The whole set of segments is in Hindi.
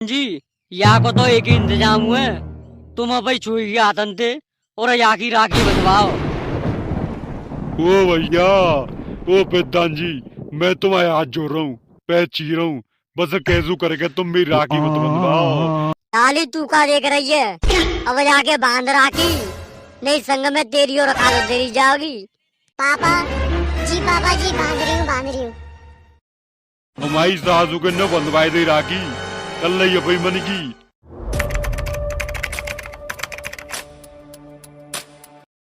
जी यहाँ को तो एक ही इंतजाम हुआ है। तुम अब छुई के आतन थे और यहाँ की राखी बंधवाओ। ओ भैया, ओ प्रधान जी, मैं तुम्हारे हाथ जोड़ रहा हूँ, पैर चीर रहा हूँ, बस कैसू करके तुम मेरी राखी मत बंधवाओ। लाली तू का देख रही है? अब जाके बांध राखी, नहीं संग में तेरी और खालो तेरी जाओगी। पापा जी बांध रही हूँ। हमारी सासू के न बंधवाए दे राखी, कल नहीं अपनी मन की।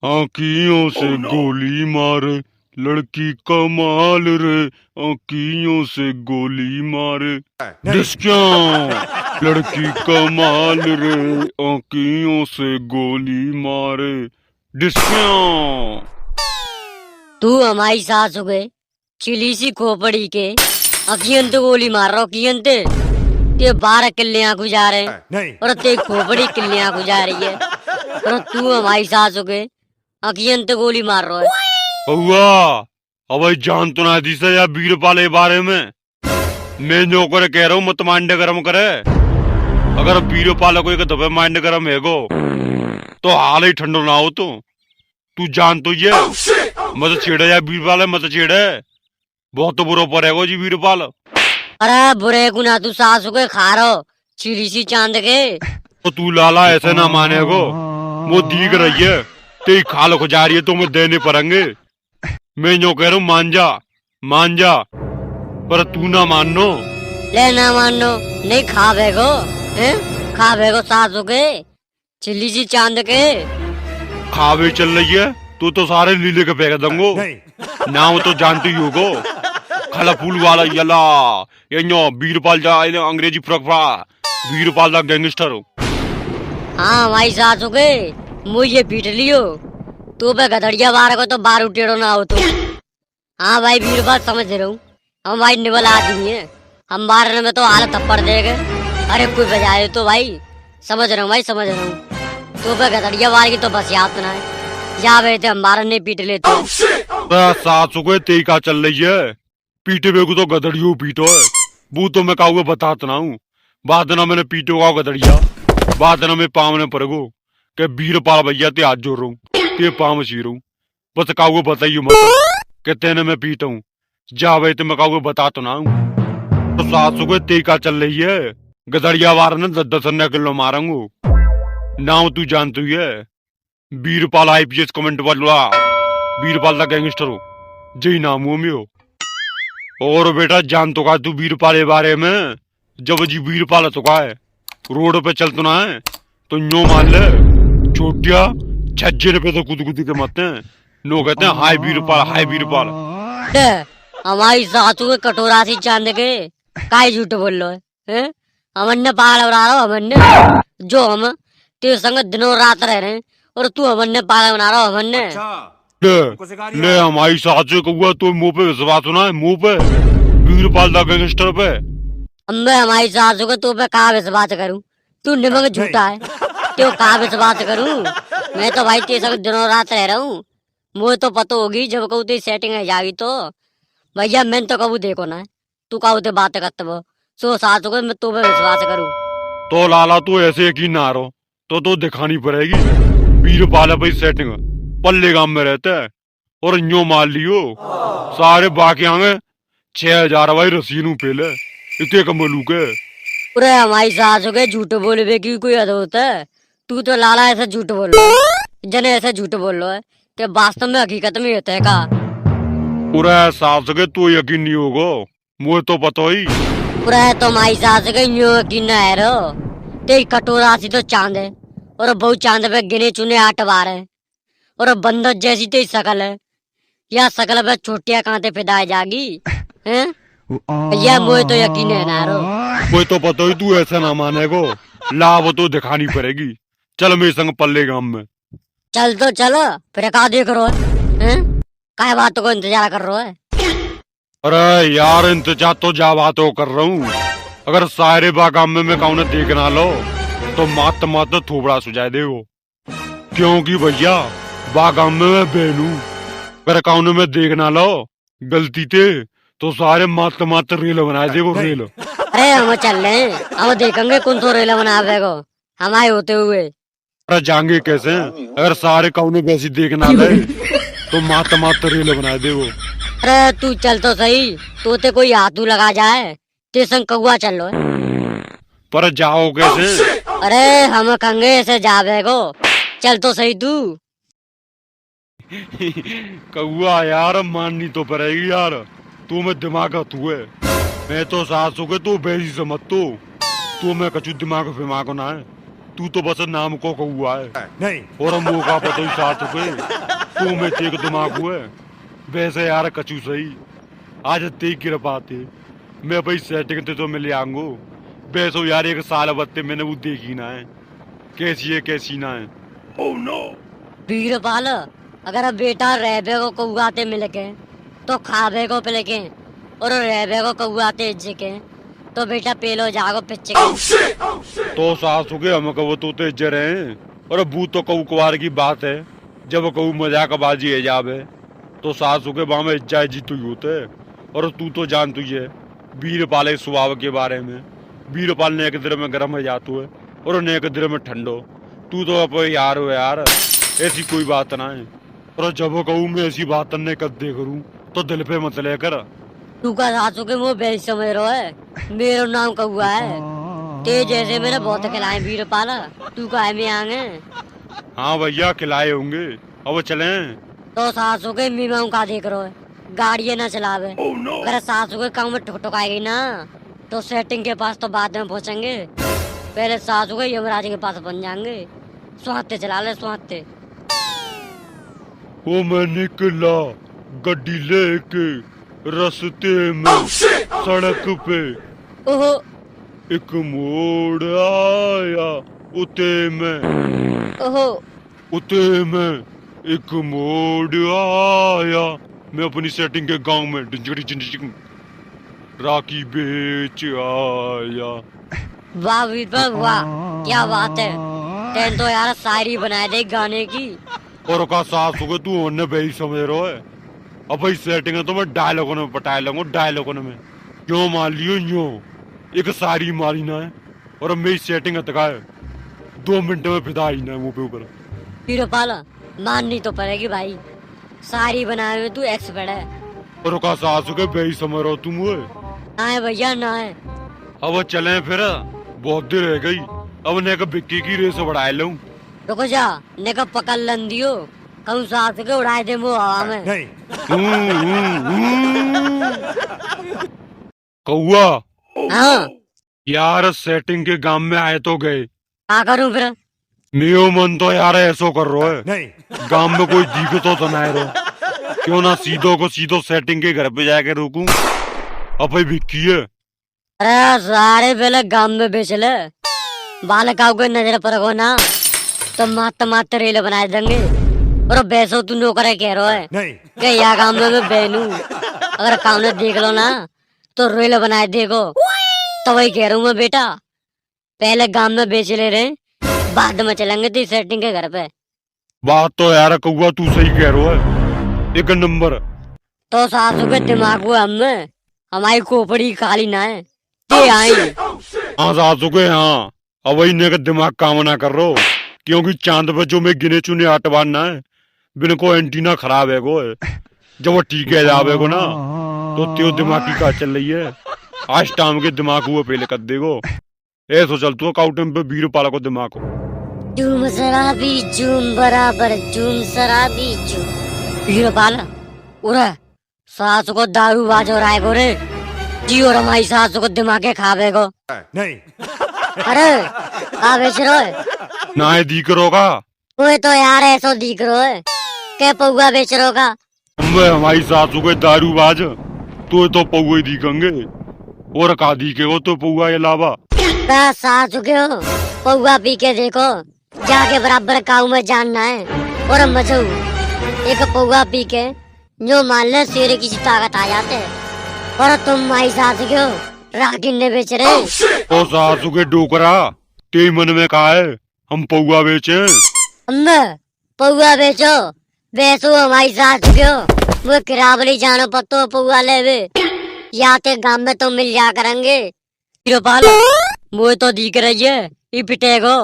आँखियों से गोली मारे लड़की कमाल रे, आँखियों से गोली मारे डिस्क्यां, लड़की कमाल रे, आँखियों से गोली मारे डिस्क्यां। तू हमारी सास हो गए चिली सी खोपड़ी के अकियंत गोली मार रहा कियंत ते 12 किल्लियां गुजारे और ते खोपड़ी किल्लियां गुजार रही है और तू हमारी सास हो गए अकियंत गोली मार रहा है। हुआ अब जान तो ना दी से या वीरपाल के बारे में मैं जो करे कह रहा हूँ मत मांडे गरम करे। अगर वीरपाल को एक दफे मांडे गरम है गो तो हाल ही ठंडो ना हो। तो तू जान तो ये मत छेड़े या वीरपाल मत छेड़े, बहुत बुरा पड़ेगा जी वीरपाल। अरे बुरे गुना तू सास को खा रहो चिली सी चांद के। तो तू लाला ऐसे ना माने गो, वो दीख रही है तेरी खाल को जा रही है तो मैं देने पड़ेंगे। मैं जो कह रहा हूँ मान जा, पर तू ना मानो। ले ना मानो नहीं खावेगो हैं, खावेगो सास हो गए चिली सी चांद के। खावे चल रही है तो सारे लीले के फेंक दूंगो नाम तो जानती ही होगो। खला फूल वाला यला ये वीरपाल जा अंग्रेजी फ्रकफा वीरपाल दा गैंगस्टर हो। हाँ भाई सास हो गए मुझे पीट लियो तू पे गधड़िया बार को तो बार उटेड़ो ना हो तो। हाँ भाई वीरपाल समझ रहा हूँ, हम भाई निबल आदमी है, हम मारने में तो हालत थप्पड़ देगा। अरे कोई बजाए तो भाई समझ रहा हूँ भाई समझ रहा हूँ। तू पे गधड़िया बार की तो बस याद ना है जा बैठे हम मारने पीट लेते। सासू को तेई का चल रही है, पीटे बेगू तो गधड़ियों पीटो है। वो तो मैं कहूँगा बताता ना हूँ, बात ना मैंने पीटो का गधड़िया, बात ना मैं पाँव ने पड़गो के वीरपाल भैया ते हाथ जोड़ रहा हूँ ते पाँव चीर रहा हूँ। बस कहूँगा बताइए मत के तेने मैं पीटा हूँ, जा भाई तो मैं कहूँगा बता तो ना हूँ। तो सासू को तेई का चल रही है, गधड़िया वार ने 10 किलो मारूंगा नाम तू जानती है। वीरपाल IPS कमेंट वाला वीरपाल दा गैंगस्टर हो जय नाम हो में हो। और बेटा जान तो का तू वीरपाल के बारे में, जब जी वीरपाल तो का है रोड पे चलतो ना है तो नो मान ले छोटिया छज्जे पे तो कूद के मरते हैं। नो कहते हैं हाय वीरपाल। हमारी सासू के कटोरा सी चांद के काई झूठ बोल लो है? हमने पागल बना रहा हो हमने, जो हम तेरे संग दिनों रात रह रहे हैं और तू हमने पागल बना रहा हो हमने। ले हमारी सासू को हुआ तो मुंह पे विश्वास होना है, मुंह पे वीरपाल दा गैंगस्टर पे। मैं हमारी सासू को तू पे कहा विश्वास करूं, तू निमक झूठा है तो कहा विश्वास करूं। मैं तो भाई तेरे संग दिनों रात रह रहा हूँ, मुझे तो पता होगी जब कहूँ तेरी सेटिंग है जागी तो भैया मैं तो कहूँ देखो ना तू कहूँ ते बात करते वो सो सासू को मैं तू पे विश्वास करूँ। तो लाला तू ऐसे यकीन ना रहो तो दिखानी पड़ेगी। वीरपाल भाई सेटिंग पल्ले गांव में रहता है और न्यो मार लियो सारे बाकी आगे 6000 भाई रसीनू पेले इतने कमलू के। पूरे हमारी सासू के झूठ बोलने की कोई हद होता है? तू तो लाला ऐसा झूठ बोल रहा है, जने ऐसा झूठ बोल रहा है कि वास्तव में हकीकत में होता है का? पूरा सास के तू यकीन नहीं होगा, मुझे तो पता ही। पूरा तो हमारी सास के न्यो यकीन है रो, तेरी कटोरा सी तो चांद है और बहुत चांद पे गिने चुने 8 बार है और बंदर जैसी तेरी शकल है, या शकल पे छोटिया कांटे फिदा जागी हैं? भैया मुझे तो यकीन है ना रो। मुझे तो पता ही तू ऐसा ना मानेगो, लाभ तो दिखानी पड़ेगी। चल मेरे संग पल्ले गांव में। चल तो चलो फिर का देख रो है? काय बातों को इंतजार कर रहा है? अरे यार इंतजार तो जा बातों कर रहा हूँ, अगर सारे बागाम में मैं कहूँ देख ना लो तो मात थोबड़ा सुझाए देगो। क्योंकि भैया बागाम में मैं बेनू, अगर कहूँ में देख ना लो गलती थे तो सारे मात रेल बनाए देगो रेल। अरे हम चल रहे हैं, हम देखेंगे कौन सो रेला बना को हमारे होते हुए। अरे जाएंगे कैसे? अगर सारे कौने वैसी देखना ले तो माता माता रेल बना दे वो। अरे तू चल तो सही, तोते कोई हाथू लगा जाए स्टेशन कौआ चल लो। पर जाओ कैसे? अरे हम कंगे ऐसे जावे को, चल तो सही तू। कौआ यार माननी तो पड़ेगी यार, तू में दिमाग का तू है। मैं तो सास हो गए तू बेजी से मत तू में कचू दिमाग फिमाग ना है। तू तो बस नाम को कौआ है नहीं, और मुंह का पता ही सास हो गए तू में तेग दिमाग हुए। वैसे यार कचू सही आज तेग गिर पाते मैं भाई सेटिंग ते तो मिले आंगो। वैसे यार एक साल बत्ते मैंने वो देखी ना है कैसी है कैसी ना है। ओह नो वीरपाल, अगर बेटा रहबे को कौआते मिल के तो खाबे को पिल के, और रहबे को कौआते इज्जे के तो बेटा पेलो जागो पिच्चे के। तो सास हो गए हम कहो तो तेजे रहे, और बू तो कऊ कुवार की बात है। जब कऊ मजाक बाजी है जावे तो सास हो गए वहां में इज्जा जी तू होते। और तू तो जान तू है वीरपाल के स्वभाव के बारे में। वीरपाल ने एक दिन में गर्म हो जातू है और ने एक दिन में ठंडो। तू तो अब यार हो यार, ऐसी कोई बात ना है। और जब कहूँ मैं ऐसी बात ने कद्दे करूँ तो दिल पे मत लेकर। तू का सासू के मुँह बेच समझ रहा है, मेरा नाम कौआ है। ते जैसे मैंने बहुत खिलाए वीरपाल, तू का में आगे। हाँ भैया खिलाए होंगे, अब चलें। तो सासू के मीमाऊ का देख रहा है, गाड़ियाँ ना चलावे। अगर सासू के काम में ठुकठुकाएगी ना तो सेटिंग के पास तो बाद में पहुँचेंगे, पहले सासू के यमराज के पास बन जाएंगे। स्वाते चला ले स्वाते। वो मैं निकला गड्डी लेके रास्ते में सड़क पे ओहो एक मोड़ आया उते में एक मोड़ आया। मैं अपनी सेटिंग के गांव में राखी बेच आया। वाह वीरपाल वाह, क्या बात है। तेन तो यार शायरी बनाए दे गाने की। और का सास हो गए तू उन्हें वही समझ रहा है। अब भाई सेटिंग है तो मैं डायलॉगों में पटाए लूंगा, डायलॉगों में क्यों मान लियो यो एक सारी मारी ना है। और अब मेरी सेटिंग है 2 मिनट में फिदा ही ना है मुंह पे ऊपर। वीरपाल माननी तो पड़ेगी भाई, शायरी बनाए में तू एक्सपर्ट है। और का सास हो गए वही समझ रहा तुम हुए। ना है भैया ना है। अब चले फिर, बहुत देर रह गई। अब ने बिक्की की रेस बढ़ाए लूं। रुको जा, ने का पकड़ लन दियो, कहूँ सास के उड़ाए दे वो हवा में। कौआ हाँ यार सेटिंग के गांव में आए तो गए, क्या करूँ फिर? मेरा मन तो यार ऐसो कर रहा है गांव में कोई दिखतो तो ना रहो। क्यों ना सीधो को सीधो सेटिंग के घर पे जाके रुकूं। अब भाई बिक्की है। अरे सारे पहले गांव में बेच ले, बालकाओं के नजर पर को ना तो मात रेल बनाए देंगे। और बैसो तू नौकर कह रहा है कि यहाँ गांव में मैं बहनू, अगर काम ने देख लो ना तो रेल बनाए देखो। तो वही कह रहा हूँ मैं बेटा, पहले गांव में बेच ले रहे, बाद में चलेंगे तो सेटिंग के घर पे। बात तो यार कौआ तू सही कह रहा है, एक नंबर। तो सासू के दिमाग हुआ हमें, हमारी खोपड़ी खाली ना है ते आई। हाँ सासू के हाँ, अब वही ने का दिमाग काम ना कर रो, क्योंकि चांद पे जो मैं गिने चुने आटवान ना है बिन को एंटीना खराब है को है। जब वो ठीक है जावे को ना तो त्यो दिमाग की का चल रही है। आज टाइम के दिमाग हुआ पहले कर देगो ऐसो चल तू काउटम पे वीरपाल को दिमाग हो। झूम शराबी झूम बराबर झूम शराबी झूम। वीरपाल उरे सास को दारू बाजो राय को रे जी, और हमारी सास को दिमागे खावे को नहीं। अरे का बेच रहे है? ना है दी करोगा वो तो यार ऐसो दिख रहा है के पौआ बेच रोगा। हमारी सासू के दारूबाज तो पौए दिखेंगे और का दिखे हो तो पौआ अलावा सास चुके हो, पौआ पी के देखो, जाके बराबर काऊ में जानना है। और मजू एक पौआ पी के जो मान ले शेर की ताकत आ जाते है। और तुम माई सास के हो रागिन ने बेच रहे। तो सासू के डोकरा ते मन में कहा है हम पौआ बेचे। अम्मा पौआ बेचो, बेचो हमारी सास के हो, वो किरावली जानो पत्तो पौआ ले वे, या ते गांव में तो मिल जा करेंगे, वीरपाल मुझे तो दिख रही है ये पिटेगो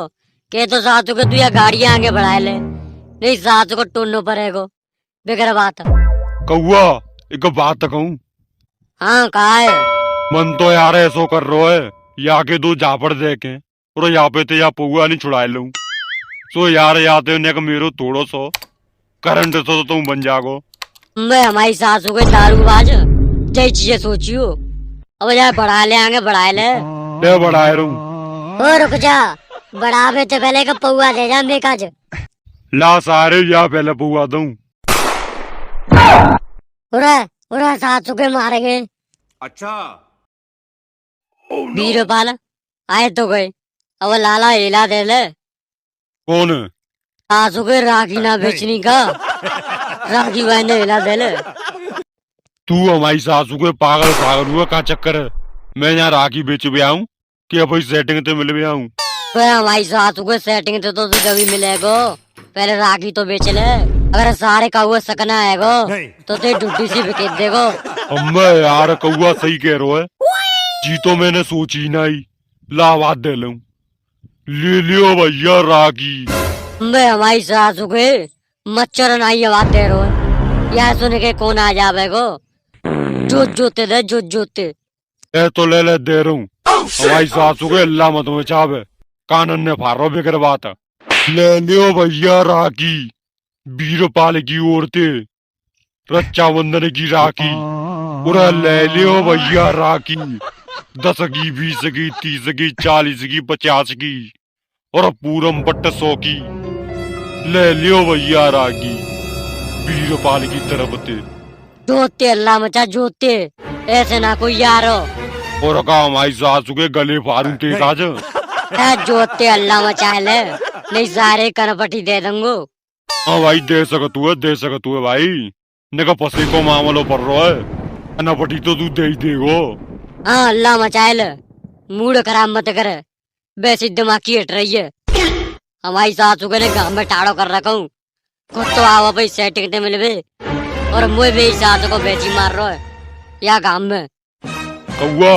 के तो सासू के तू या गाड़ी आगे बढ़ा ले नहीं सासू को टोनो पड़ेगो बेगर बात। कौआ एक बात कहूँ, हाँ कहा है। मन तो यार ऐसो कर रो है या के दो झापड़ देखे और यहाँ पे तो या पौआ नहीं छुड़ा लूं सो यार या तो ने मेरो थोड़ो सो करंट तो तुम बन जागो। मैं हमारी सासू के दारूबाज जय चीजें सोचियो अब यार बढ़ा ले आगे बढ़ा ले बढ़ाए रू ओ रुक जा बढ़ावे तो पहले का पौआ दे जा बेकाज ला सारे या पहले पौआ दूं। उरा उरा सासू के मारेंगे। अच्छा वीरपाल आए तो गए अब लाला हिला दे ले कौन सासू के राखी ना बेचनी का राखी बहने हिला दे ले। तू हमारी सासू के पागल पागल हुआ का चक्कर है, मैं यहाँ राखी बेच भी आऊं कि अब सेटिंग तो मिल भी आऊं। तो हमारी सासू के सेटिंग तो तू कभी मिलेगो पहले राखी तो बेच ले अगर सारे का हुआ सकना है तो ते डुड्डी सी बिकेट देगो। अम्मा यार कौआ सही कह रहा है, जी तो मैंने सोची नहीं लावाद दे लूं ले लियो भैया राखी। मैं हमारी सासू के मच्छर नहीं आवाज दे रहा है यह सुन के कौन आ जावेगो जोत जोते दे जोत जोते ए तो ले दे रहा हूँ हमारी सासू के अल्लाह मत में चावे कानन ने फारो बेकर बात है। ले लियो भैया राखी वीरपाल की औरतें रक्षाबंधन की राखी पूरा ले लियो भैया राखी 10 की 20 की 30 की 40 की 50 की और पूरम पट्ट 100 की ले लियो भैया राखी वीरपाल की तरफ से जोते अल्लाह मचा जोते ऐसे ना कोई यारो और का हमारी सासू के गले फाड़ू ते काज जोते अल्लाह मचा ले नहीं सारे करपटी दे दूंगो। हाँ भाई दे सकतू है भाई ने पसे को मामलो पड़ रहा है नपटी तो तू दे ही देगो। हाँ अल्लाह मचाए ले मूड खराब मत कर वैसे दिमागी हट रही है हमारी सासू के ने गाँव में टाड़ो कर रखा हूँ खुद तो आओ भाई सेटिंग ते मिलवे और मुझे भी सासू को बेची मार रहा है या गाँव में। कौआ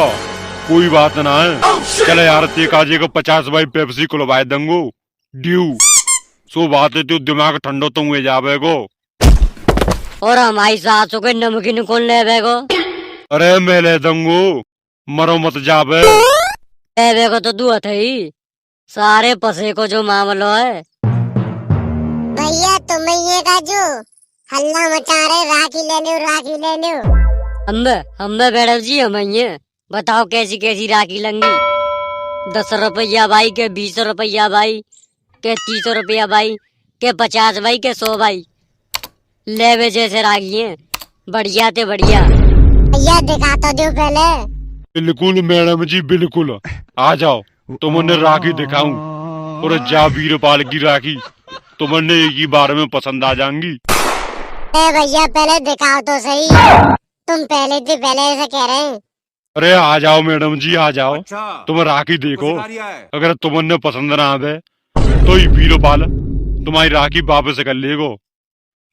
कोई बात ना है चले यार ते काजे को 50 भाई पेप्सी खुलवाए दूंगो ड्यू सो बात है तो दिमाग ठंडो तो हुए जावेगो। और हमारी सासू के नमकीन कौन ले बेगो अरे मैं ले दूंगो मरो मत जावे ले बेगो तो दुआ थी सारे पसे को जो मामलो है। भैया तुम ये का जो हल्ला मचा रहे राखी ले लो हम मैडम जी हम ये बताओ कैसी कैसी राखी लंगी 10 रुपया भाई के 20 रुपया भाई के 30 रुपया भाई के 50 भाई के 100 भाई लेवे जैसे राखी है बढ़िया ते बढ़िया। भैया दिखा तो दो पहले। बिल्कुल मैडम जी बिल्कुल आ जाओ तुमने राखी दिखाऊं और जा वीरपाल की राखी तुमने एक ही बार में पसंद आ जाएंगी। भैया पहले दिखाओ तो सही तुम पहले ऐसे कह रहे हैं। अरे आ जाओ मैडम जी आ जाओ अच्छा तुम राखी देखो कुछ सिखा है। अगर तुमने पसंद ना आवे तो ही वीरपाल तुम्हारी राखी वापस कर लेगो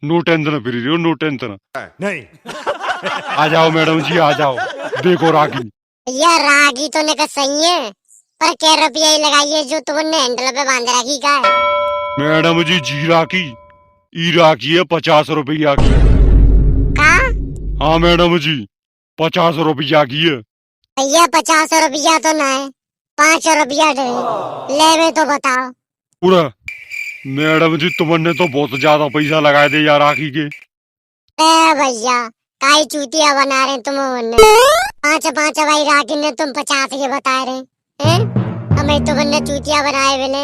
नो टेंशन फ्री रहो नो टेंशन। नहीं आ जाओ मैडम जी आ जाओ देखो राखी। भैया राखी तो ने सही है पर क्या रुपया ही लगाइए जो तुमने हैंडल पे बांध रखी का है। मैडम जी राखी ई राखी है 50 रुपया की। का हाँ मैडम जी 50 रुपया की है। भैया 50 रुपया तो ना है 5 रुपया दे ले तो बताओ। पूरा मैडम जी तुमने तो बहुत ज्यादा पैसा लगाए दे यार राखी के। भैया काई चूतिया बना रहे तुम 5 भाई राखी ने तुम 50 के बता रहे हैं हमें तुमने चूतिया बनाए बिना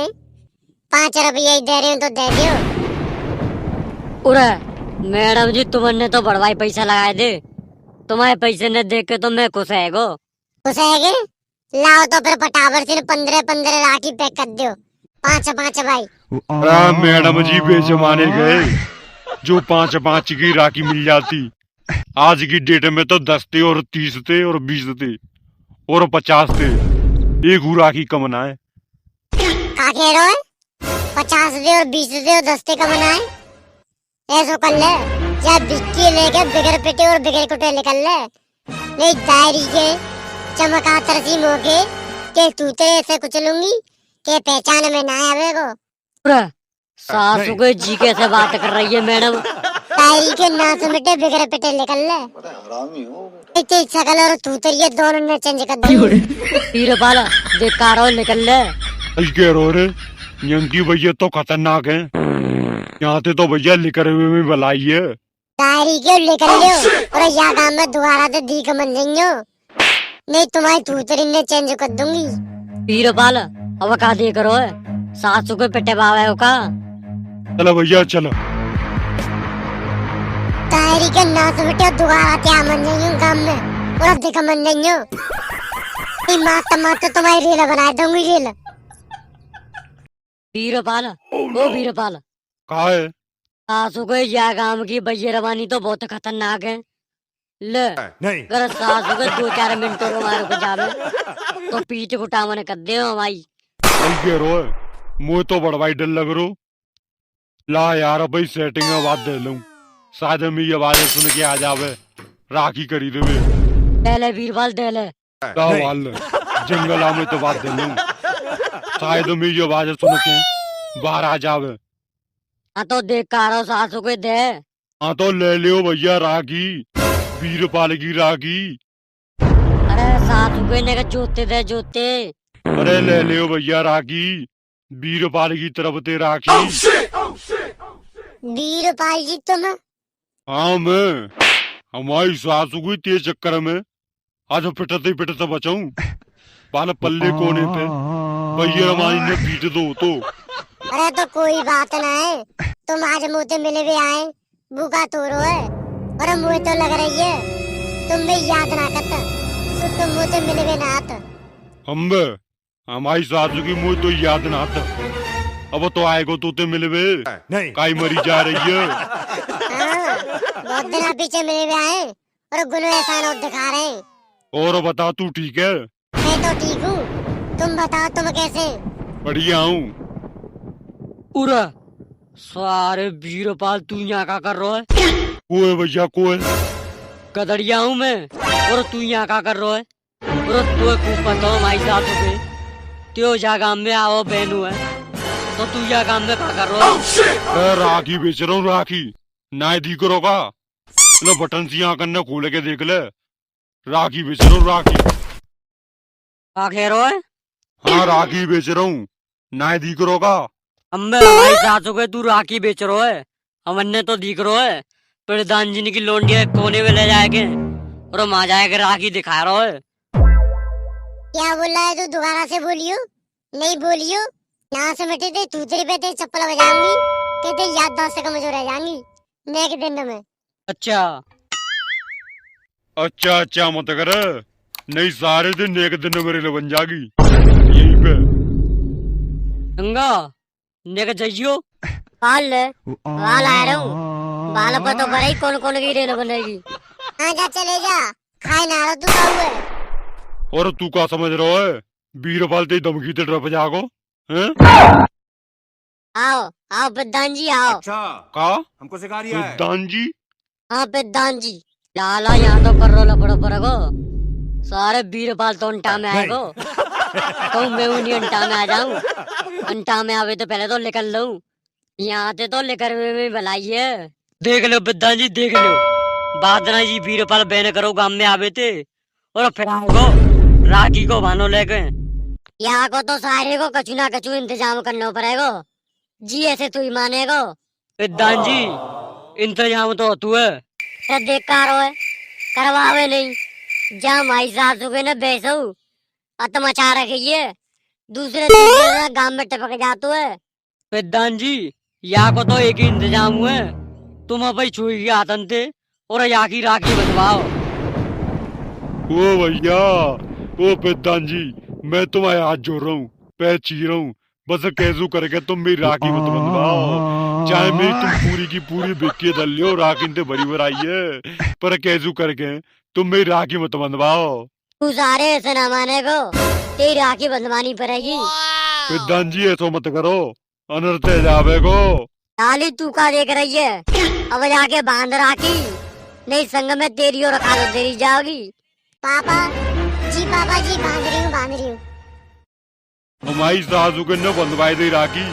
5 रुपया ही दे रहे हो तो दे दो। उरे मैडम जी तुमने तो बड़वाई पैसा लगाए दे तुम्हारे पैसे ने देख के तो मैं खुश है गो। खुश है लाओ तो फिर पटावर से 15 राखी पैक कर दो 5 भाई। अरे मैडम जी बेजमाने गए जो 5 की राखी मिल जाती आज की डेट में तो 10 थे और 30 थे और 20 थे और 50 थे एक राखी कमना है। का कह रहे हो 50 दे और 20 दे और 10 का मनाए ऐसा कर ले या बिक्की लेके बिगड़ पिटे और बिगड़ कुटे निकल ले नहीं डायरी के चमका तरसी मोके के तू तेरे ऐसे कुचलूंगी के पहचान में ना आवे को। पूरा सासू के जी कैसे बात कर रही है मैडम? तारी के नाच मिटे बिगड़े पिटे निकल ले। इतनी शकल और तू तेरी दोनों ने चेंज कर दी। वीरपाल देख कारो निकल ले। सही कह रहे हो रे, यंकी भैया तो खतरनाक है। यहाँ से तो भैया लिकर हुए में भलाई है। तारी के लेकर लियो और या गांव में दोबारा से दी मन जाइयो, नहीं तुम्हारी तूतरी ने चेंज कर दूंगी। वीरपाल अब का दे करो है सासू के पिटे बावे हो का। चलो भैया चलो। तारी के नाच मिटे दोबारा क्या मन जाइयो गांव में और दिख मन जाइयो। माता तुम्हारी रील बना दूंगी रील। वीरपाल ओ वीरपाल, कहा है? सासू के या गांव की बजरवानी तो बहुत खतरनाक है। ले नहीं अगर सासू के 2-4 मिनटों को मारो को जावे तो पीठ कुटा मन कर दे भाई। सही कह रहे हो, मुझे तो बड़वाई डर लग रो। ला यार भाई सेटिंग में बात दे लूं, शायद मेरी आवाज सुन के आ जावे राखी करी देवे। दे ले वीरपाल दे ले। जंगल में तो बात दे लूं, शायद मेरी आवाज सुन के बाहर आ जावे। हाँ तो देख कारो सासू के दे। हाँ तो ले लियो भैया राखी, वीरपाल की राखी। अरे सासू के ने जोते दे जोते। अरे ले लियो भैया राखी, वीरपाल की तरफ ते राखी। वीरपाल जी तुम? हाँ मैं हमारी सासू को तेज चक्कर में आज पिटते पिटते बचाऊं। बाल पल्ले कोने पे भैया हमारी ने पीट दो तो। अरे तो कोई बात ना है, तुम आज मुँह से मिले भी आए भूखा तोरो है और मुँह तो लग रही है तुम भी याद ना करता, तो तुम मुँह से मिले भी ना आता। हम हमारी सासू की मुँह तो याद ना आता। अब तो आएगो तो ते मिले वे नहीं काई मरी जा रही है। हाँ, बहुत दिन पीछे मिले भी आए और गुनो एहसान और दिखा रहे हैं। और बता तू ठीक है? मैं तो ठीक हूँ, तुम बताओ तुम कैसे? बढ़िया हूँ। पूरा सारे वीरपाल तू यहाँ का कर रहा है? कोई भैया कोई गदड़िया हूँ मैं और तू यहाँ का कर रहा है? और तू खूब पता हो माई साथ हो त्यो जा गांव में आओ बहनू है तो तू यहाँ गांव में क्या कर रहा है? राखी बेच रहा हूँ राखी, ना दी करो का लो बटन सी यहाँ करना खोल के देख ले। राखी बेच रहा हूँ राखी। क्या कह रहा है? हाँ राखी बेच रहा हूँ, ना दी करो का। हमें हमारी सासू के तू राखी बेच रहा है, हमने तो दिख रहा है प्रधान जी की लोंडिया कोने में ले जाएंगे और वहां जाके राखी दिखा रहा है। क्या बोल रहा है तू? दोबारा से बोलियो। नहीं बोलियो ना समझते थे तू तेरी पे तेरी चप्पल बजाऊंगी कहते याददाश्त से कमजोर रह जाएंगी नेक दिन में। अच्छा अच्छा अच्छा मत कर, नहीं सारे दिन एक दिन मेरे लिए बन जागी यहीं पे। गंगा नेक जाइयो बाल ले बाल आ रहा हूँ, बाल पर तो बड़ा ही कौन कौन की रेल बनेगी। हाँ जा चले जा, खाए ना रहा तू खाऊ है। और तू क्या समझ रहा है वीरपाल ते धमकी ते डर जागो हैं? आओ आओ प्रधान जी आओ। अच्छा का हमको सिखा रिया है। दान जी हाँ प्रधान जी लाला यहाँ तो कर रो लपड़ो पड़गो सारे वीरपाल तो अंटा में आएगो तो मैं उन्हीं अंटा में आ जाऊं। अंटा में आवे तो पहले तो निकल लूं, यहाँ से तो लेकर में भलाई है। देख लो प्रधान जी देख लो, बादना जी वीरपाल बहन करो गांव में आवे थे और फिर आओ राखी को भानो लेके। यहाँ को तो सारे को कछु ना कछु इंतजाम करना पड़ेगा जी, ऐसे तू ही मानेगो। प्रधान जी इंतजाम तो तू है देख कारो है करवावे नहीं, जहाँ माई सासू के न बेसू अत मचा रखी है, दूसरे तीसरे गांव में टपक जातू है। प्रधान जी यहाँ को तो एक ही इंतजाम हुआ है, तुम भाई छुई के आतन थे और यहाँ की राखी बंधवाओ। ओ भैया ओ प्रधान जी, मैं तुम्हारे हाथ जोड़ रहा हूँ, पैर चीर रहा हूँ, बस कैसू करके तुम मेरी राखी मत बंधवाओ। चाहे मेरी तुम पूरी की पूरी बिक्की दल लियो, राखी ते बड़ी बराई है, पर कैसू करके तुम मेरी राखी मत बंधवाओ। तू सारे ऐसे ना माने को, तेरी राखी बंधवानी पड़ेगी। प्रधान जी ऐसा मत करो, अनर्थ जावे को। लाली तू का देख रही है, अब जाके बांध राखी, नहीं संग में तेरी और खालो तेरी जाओगी। पापा जी पापा जी, बांध रही हूँ, बांध रही हूँ। हमारी सासू के न बंधवाए दे राखी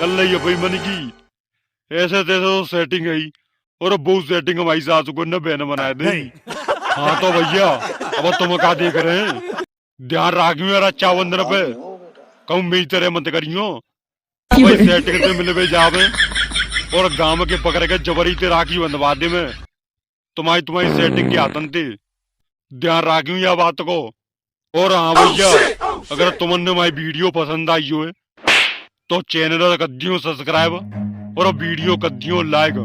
कल नहीं अपनी मन की ऐसे तैसे तो सेटिंग है और अब बहुत सेटिंग हमारी सासू को न बहन बनाए दे। हाँ तो भैया अब तुम क्या देख रहे हैं, ध्यान राखियो यार अच्छा बंदर पे कहूँ मेरी तरह मत करियो। वही सेटिंग से मिले जावे और गांव के पकड़ के जबरी ते राखी बंधवा दे में तुम्हारी सेटिंग की आतन थे। ध्यान राखियो यह बात को। और हाँ भैया अगर तुमने हमारी वीडियो पसंद आई हो तो चैनल कर दियो सब्सक्राइब और वीडियो कर दियो लाइक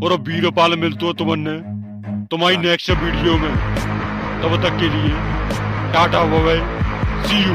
और वीरपाल मिलते हो तुमने तुम्हारी नेक्स्ट वीडियो में। तब तक के लिए tata bye bye, see you.